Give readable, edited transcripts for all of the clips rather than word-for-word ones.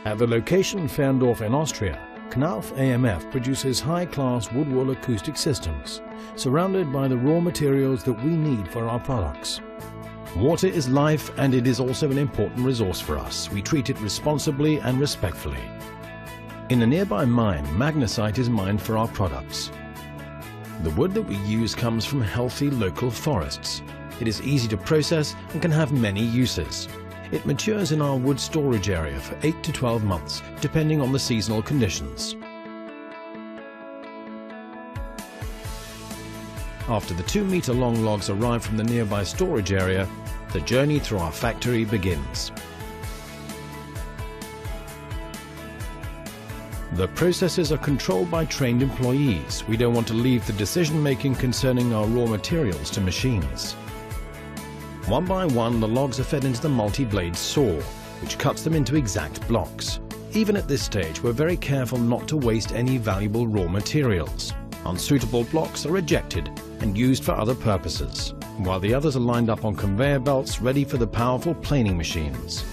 At the location Ferndorf in Austria, Knauf AMF produces high-class wood-wool acoustic systems, surrounded by the raw materials that we need for our products. Water is life, and it is also an important resource for us. We treat it responsibly and respectfully. In a nearby mine, magnesite is mined for our products. The wood that we use comes from healthy local forests. It is easy to process and can have many uses. It matures in our wood storage area for 8 to 12 months, depending on the seasonal conditions. After the 2-meter-long logs arrive from the nearby storage area, the journey through our factory begins. The processes are controlled by trained employees. We don't want to leave the decision-making concerning our raw materials to machines. One by one, the logs are fed into the multi-blade saw, which cuts them into exact blocks. Even at this stage, we're very careful not to waste any valuable raw materials. Unsuitable blocks are ejected and used for other purposes, while the others are lined up on conveyor belts ready for the powerful planing machines.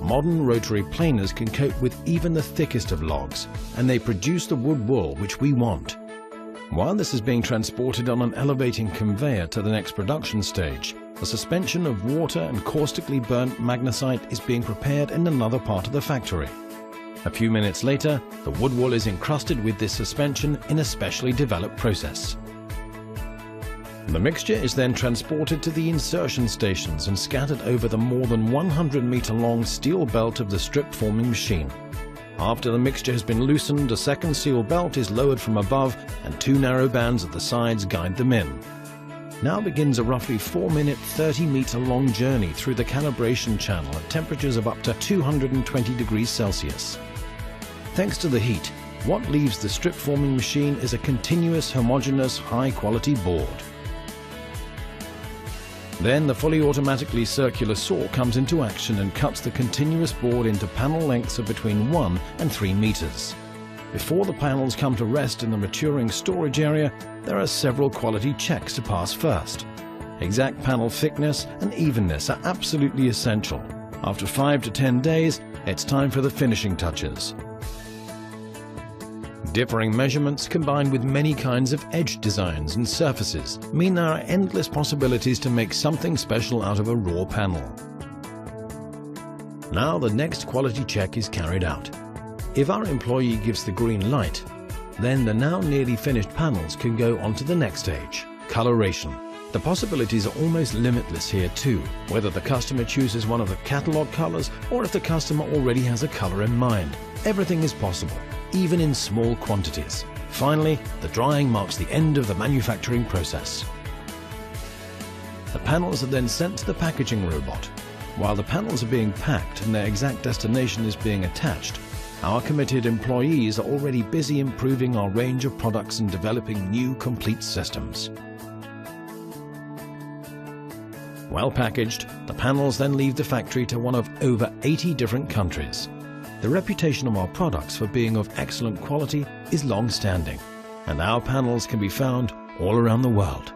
Modern rotary planers can cope with even the thickest of logs, and they produce the wood wool which we want. While this is being transported on an elevating conveyor to the next production stage, the suspension of water and caustically burnt magnesite is being prepared in another part of the factory. A few minutes later, the wood wool is encrusted with this suspension in a specially developed process. The mixture is then transported to the insertion stations and scattered over the more than 100-meter-long steel belt of the strip forming machine. After the mixture has been loosened, a second steel belt is lowered from above and 2 narrow bands at the sides guide them in. Now begins a roughly 4-minute, 30-meter-long journey through the calibration channel at temperatures of up to 220 degrees Celsius. Thanks to the heat, what leaves the strip forming machine is a continuous, homogeneous, high-quality board. Then the fully automatically circular saw comes into action and cuts the continuous board into panel lengths of between 1 and 3 meters. Before the panels come to rest in the maturing storage area, there are several quality checks to pass first. Exact panel thickness and evenness are absolutely essential. After 5 to 10 days, it's time for the finishing touches. Differing measurements combined with many kinds of edge designs and surfaces mean there are endless possibilities to make something special out of a raw panel. Now the next quality check is carried out. If our employee gives the green light, then the now nearly finished panels can go on to the next stage, coloration. The possibilities are almost limitless here too, whether the customer chooses one of the catalog colors or if the customer already has a color in mind. Everything is possible, even in small quantities. Finally, the drying marks the end of the manufacturing process. The panels are then sent to the packaging robot. While the panels are being packed and their exact destination is being attached, our committed employees are already busy improving our range of products and developing new complete systems. Well packaged, the panels then leave the factory to one of over 80 different countries. The reputation of our products for being of excellent quality is long-standing, and our panels can be found all around the world.